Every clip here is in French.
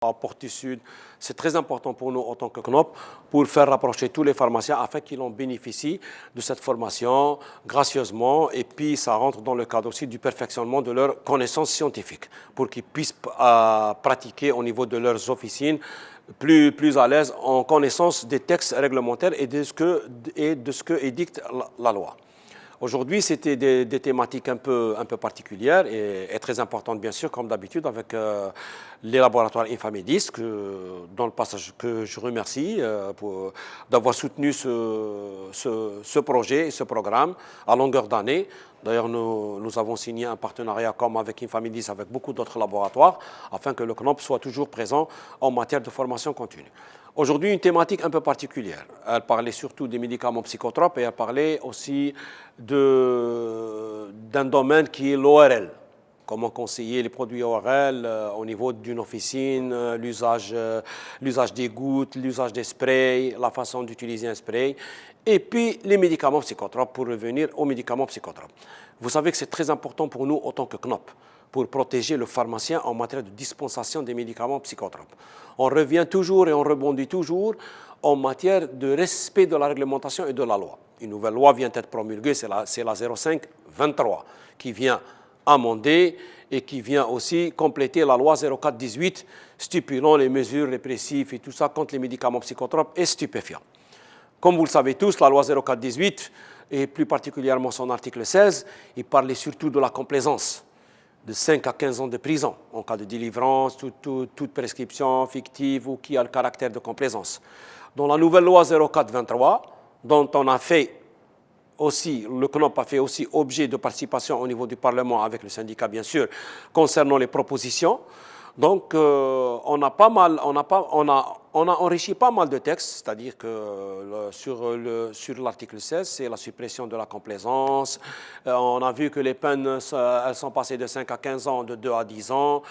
à Porte du Sud. C'est très important pour nous en tant que CNOP pour faire rapprocher tous les pharmaciens afin qu'ils en bénéficient de cette formation gracieusement et puis ça rentre dans le cadre aussi du perfectionnement de leurs connaissances scientifiques pour qu'ils puissent pratiquer au niveau de leurs officines plus à l'aise en connaissance des textes réglementaires et de ce que édicte la loi. Aujourd'hui, c'était des thématiques un peu particulières et très importantes, bien sûr, comme d'habitude, avec les laboratoires Infamedis, dans le passage que je remercie d'avoir soutenu ce projet et ce programme à longueur d'année. D'ailleurs, nous avons signé un partenariat comme avec Infamedis, avec beaucoup d'autres laboratoires, afin que le CNOP soit toujours présent en matière de formation continue. Aujourd'hui, une thématique un peu particulière. Elle parlait surtout des médicaments psychotropes et elle parlait aussi d'un domaine qui est l'ORL. Comment conseiller les produits ORL au niveau d'une officine, l'usage des gouttes, l'usage des sprays, la façon d'utiliser un spray. Et puis les médicaments psychotropes, pour revenir aux médicaments psychotropes. Vous savez que c'est très important pour nous en tant que CNOP, pour protéger le pharmacien en matière de dispensation des médicaments psychotropes. On revient toujours et on rebondit toujours en matière de respect de la réglementation et de la loi. Une nouvelle loi vient d'être promulguée, c'est la 05-23, qui vient amender et qui vient aussi compléter la loi 04-18, stipulant les mesures répressives et tout ça contre les médicaments psychotropes et stupéfiants. Comme vous le savez tous, la loi 04-18, et plus particulièrement son article 16, il parlait surtout de la complaisance, de 5 à 15 ans de prison en cas de délivrance, toute prescription fictive ou qui a le caractère de complaisance. Dans la nouvelle loi 04-23, dont on a fait aussi, le CNOP a fait aussi objet de participation au niveau du Parlement avec le syndicat, bien sûr, concernant les propositions. Donc, on a enrichi pas mal de textes, c'est-à-dire que sur l'article 16, c'est la suppression de la complaisance. On a vu que les peines, elles sont passées de 5 à 15 ans, de 2 à 10 ans.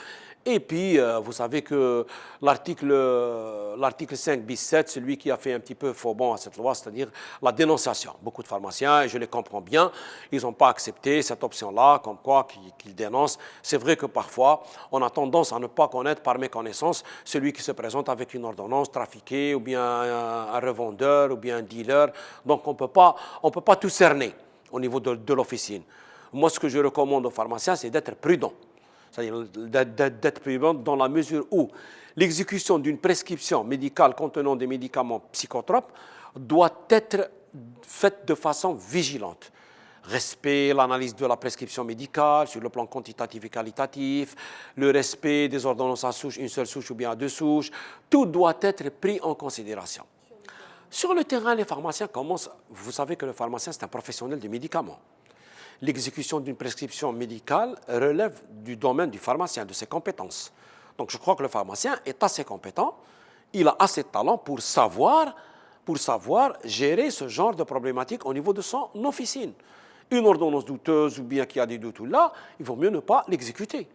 Et puis, vous savez que l'article 5 bis 7, celui qui a fait un petit peu faux bon à cette loi, c'est-à-dire la dénonciation. Beaucoup de pharmaciens, et je les comprends bien, ils n'ont pas accepté cette option-là, comme quoi qu'ils dénoncent. C'est vrai que parfois, on a tendance à ne pas connaître par méconnaissance celui qui se présente avec une ordonnance trafiquée, ou bien un revendeur, ou bien un dealer. Donc, on ne peut pas tout cerner au niveau de l'officine. Moi, ce que je recommande aux pharmaciens, c'est d'être prudent. C'est-à-dire d'être prudent dans la mesure où l'exécution d'une prescription médicale contenant des médicaments psychotropes doit être faite de façon vigilante. Respect, l'analyse de la prescription médicale sur le plan quantitatif et qualitatif, le respect des ordonnances à souche, une seule souche ou bien à 2 souches, tout doit être pris en considération. Sur le terrain, les pharmaciens commencent, vous savez que le pharmacien c'est un professionnel des médicaments. L'exécution d'une prescription médicale relève du domaine du pharmacien, de ses compétences. Donc je crois que le pharmacien est assez compétent, il a assez de talent pour savoir gérer ce genre de problématique au niveau de son officine. Une ordonnance douteuse ou bien qui a des doutes là, il vaut mieux ne pas l'exécuter.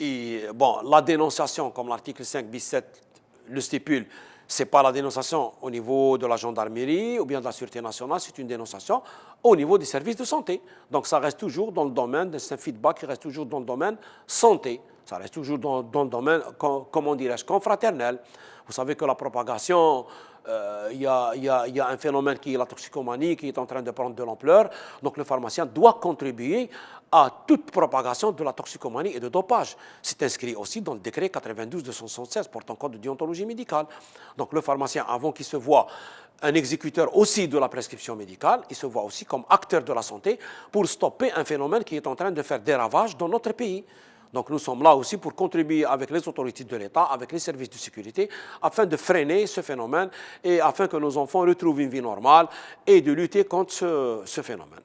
Et bon, la dénonciation, comme l'article 5 bis 7 le stipule, ce n'est pas la dénonciation au niveau de la gendarmerie ou bien de la Sûreté nationale, c'est une dénonciation au niveau des services de santé. Donc ça reste toujours dans le domaine, c'est un feedback qui reste toujours dans le domaine santé. Ça reste toujours dans le domaine, comment dirais-je, confraternel. Vous savez que la propagation, il y a un phénomène qui est la toxicomanie, qui est en train de prendre de l'ampleur. Donc le pharmacien doit contribuer à toute propagation de la toxicomanie et de dopage. C'est inscrit aussi dans le décret 92-276 portant code de déontologie médicale. Donc le pharmacien, avant qu'il se voit un exécuteur aussi de la prescription médicale, il se voit aussi comme acteur de la santé pour stopper un phénomène qui est en train de faire des ravages dans notre pays. Donc nous sommes là aussi pour contribuer avec les autorités de l'État, avec les services de sécurité, afin de freiner ce phénomène et afin que nos enfants retrouvent une vie normale et de lutter contre ce phénomène.